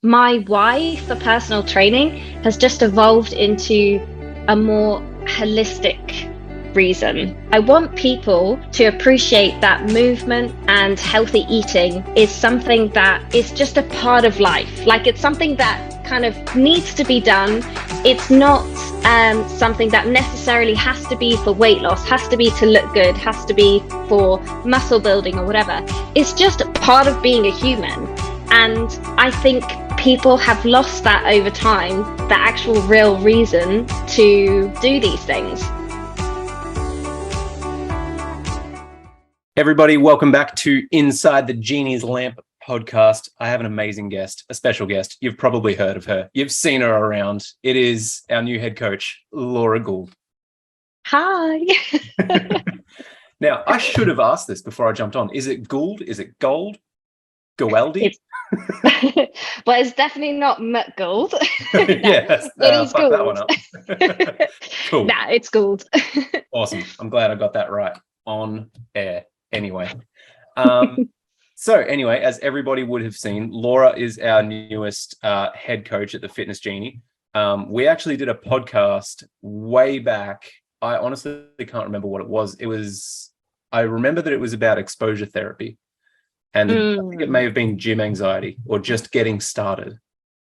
my why for personal training has just evolved into a more holistic reason. I want people to appreciate that movement and healthy eating is something that is just a part of life. Like, it's something that kind of needs to be done. It's not something that necessarily has to be for weight loss, has to be to look good, has to be for muscle building or whatever. It's just part of being a human. And I think people have lost that over time, the actual real reason to do these things. Everybody, welcome back to Inside the Genie's Lamp podcast. I have an amazing guest, a special guest. You've probably heard of her. You've seen her around. It is our new head coach, Laura Gould. Hi. Now, I should have asked this before I jumped on. Is it Gould? Is it Gold? Goaldi? Well, it's definitely not Gould. Yes, it is fuck Gould. that one up. Cool. Nah, it's Gould. Awesome. I'm glad I got that right on air. Anyway, so anyway, as everybody would have seen, Laura is our newest head coach at the Fitness Genie. We actually did a podcast way back. I honestly can't remember what it was. I remember that it was about exposure therapy. And I think it may have been gym anxiety or just getting started.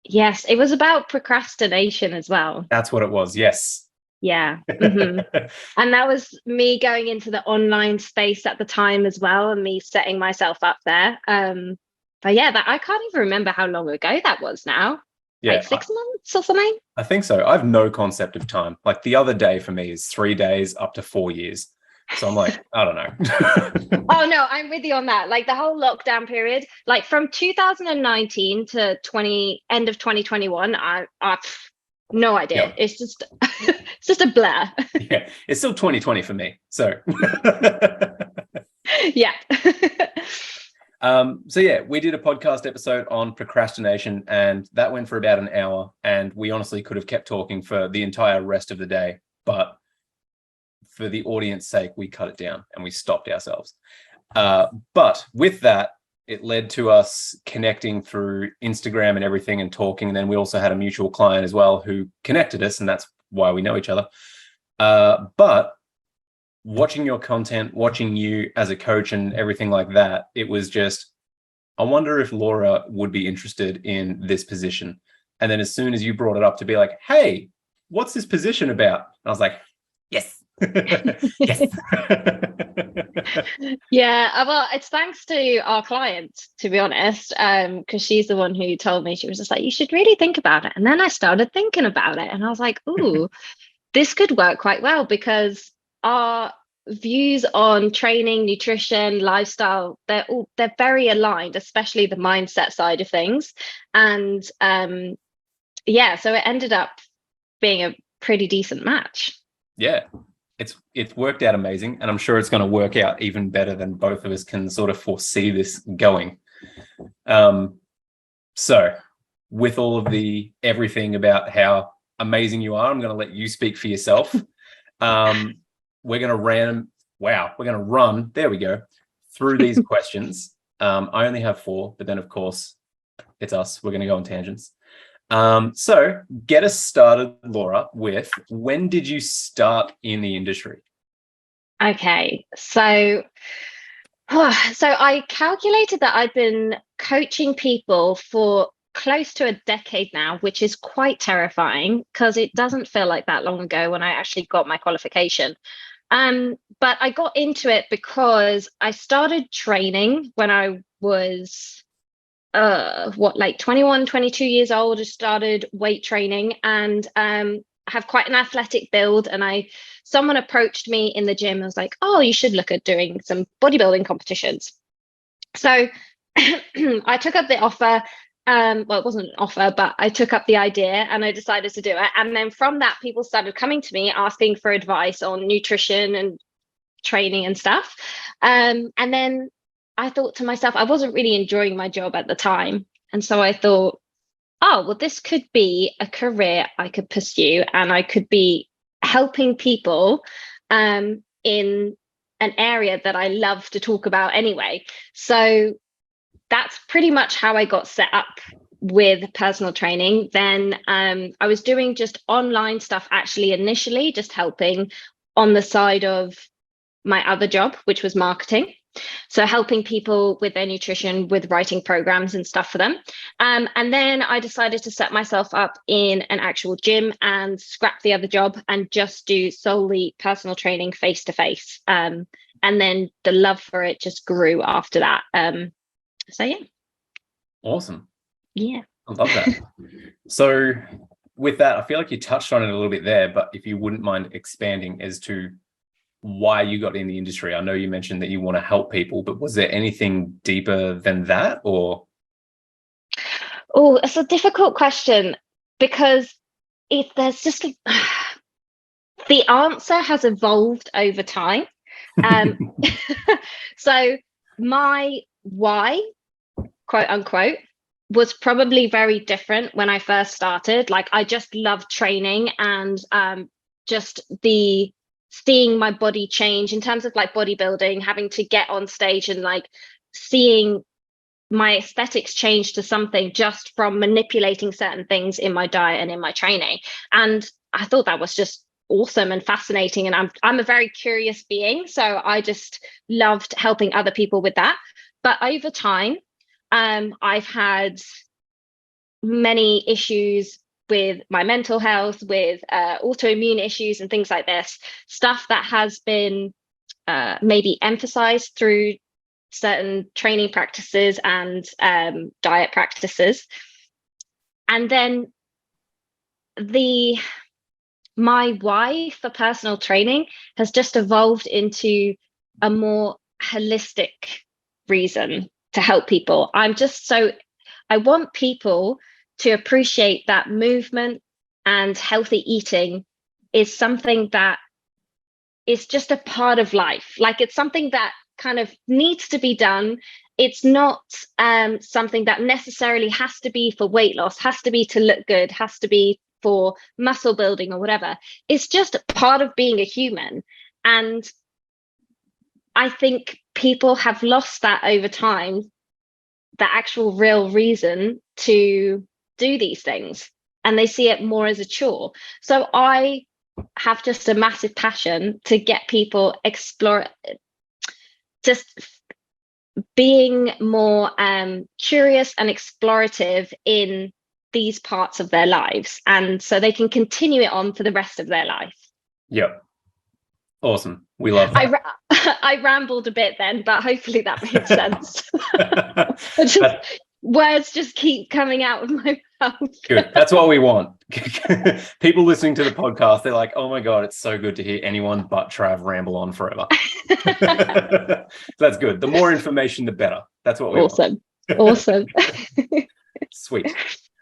Yes, it was about procrastination as well. That's what it was. Yes. Yeah. Mm-hmm. And that was me going into the online space at the time as well, and me setting myself up there. But yeah, I can't even remember how long ago that was now. Yeah, like 6 months or something. I think so. I have no concept of time. Like, the other day for me is 3 days up to 4 years. So I'm like, I don't know. Oh no, I'm with you on that. Like, the whole lockdown period, like from 2019 to end of 2021, I no idea. Yeah. It's just a blur. Yeah, it's still 2020 for me. So yeah. So yeah, we did a podcast episode on procrastination, and that went for about an hour, and we honestly could have kept talking for the entire rest of the day, but for the audience's sake, we cut it down and we stopped ourselves. But with that, it led to us connecting through Instagram and everything and talking. And then we also had a mutual client as well who connected us, and that's why we know each other. But watching your content, watching you as a coach and everything like that, it was just, I wonder if Laura would be interested in this position. And then as soon as you brought it up to be like, hey, what's this position about? And I was like, yes. Yes. Yeah, well, it's thanks to our client, to be honest, because she's the one who told me. She was just like, you should really think about it. And then I started thinking about it, and I was like, ooh, this could work quite well, because our views on training, nutrition, lifestyle, they're very aligned, especially the mindset side of things. And yeah, so it ended up being a pretty decent match. Yeah. It's worked out amazing, and I'm sure it's going to work out even better than both of us can sort of foresee this going. So with all of the everything about how amazing you are, I'm going to let you speak for yourself. We're going to run, there we go, through these questions. I only have 4, but then of course it's us. We're going to go on tangents. So get us started, Laura, with, when did you start in the industry? Okay, so I calculated that I've been coaching people for close to a decade now, which is quite terrifying because it doesn't feel like that long ago when I actually got my qualification. But I got into it because I started training when I was like 21, 22 years old. I started weight training, and have quite an athletic build, and someone approached me in the gym and was like, oh, you should look at doing some bodybuilding competitions. So I took up the offer. Well, it wasn't an offer, but I took up the idea and I decided to do it. And then from that, people started coming to me asking for advice on nutrition and training and stuff. And then I thought to myself, I wasn't really enjoying my job at the time. And so I thought, oh, well, this could be a career I could pursue, and I could be helping people in an area that I love to talk about anyway. So that's pretty much how I got set up with personal training, then I was doing just online stuff actually initially, just helping on the side of my other job, which was marketing. So helping people with their nutrition, with writing programs and stuff for them. And then I decided to set myself up in an actual gym and scrap the other job and just do solely personal training face to face. And then the love for it just grew after that. So yeah. Awesome. Yeah. I love that. So with that, I feel like you touched on it a little bit there, but if you wouldn't mind expanding as to why you got in the industry. I know you mentioned that you want to help people, but was there anything deeper than that, or? Oh, it's a difficult question because there's just the answer has evolved over time. So my why, quote unquote, was probably very different when I first started. Like I just loved training and just the seeing my body change in terms of like bodybuilding, having to get on stage and like seeing my aesthetics change to something just from manipulating certain things in my diet and in my training. And I thought that was just awesome and fascinating. And I'm a very curious being, so I just loved helping other people with that. But over time, I've had many issues with my mental health, with autoimmune issues and things like this, stuff that has been maybe emphasized through certain training practices and diet practices. And then my why for personal training has just evolved into a more holistic reason to help people. I want people to appreciate that movement and healthy eating is something that is just a part of life. Like it's something that kind of needs to be done. It's not something that necessarily has to be for weight loss, has to be to look good, has to be for muscle building or whatever. It's just part of being a human. And I think people have lost that over time, the actual real reason to do these things, and they see it more as a chore. So I have just a massive passion to get people just being more curious and explorative in these parts of their lives, and so they can continue it on for the rest of their life. Yep. Awesome. We love that. I rambled a bit then, but hopefully that made sense. Words just keep coming out of my mouth. Good. That's what we want. People listening to the podcast, they're like, oh my God, it's so good to hear anyone but Trav ramble on forever. That's good. The more information, the better. That's what we want. Awesome. Sweet.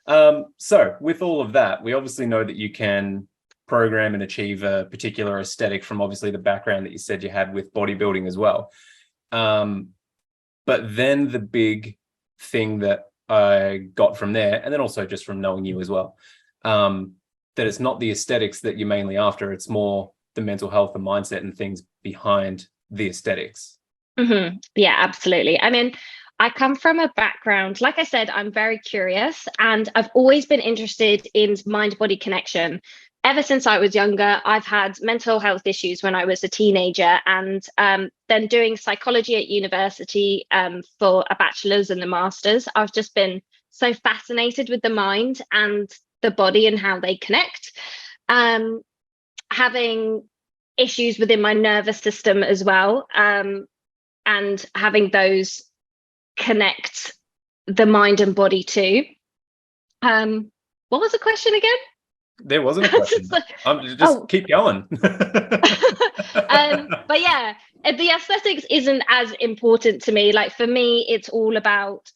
So with all of that, we obviously know that you can program and achieve a particular aesthetic from obviously the background that you said you had with bodybuilding as well. But then the big thing that I got from there, and then also just from knowing you as well, that it's not the aesthetics that you're mainly after, it's more the mental health and mindset and things behind the aesthetics. Mm-hmm. Yeah, absolutely. I mean, I come from a background, like I said, I'm very curious, and I've always been interested in mind-body connection. Ever since I was younger, I've had mental health issues when I was a teenager, and then doing psychology at university for a bachelor's and a master's, I've just been so fascinated with the mind and the body and how they connect. Having issues within my nervous system as well, and having those connect the mind and body too. What was the question again? There wasn't a question. Keep going. But yeah, the aesthetics isn't as important to me. Like for me, it's all about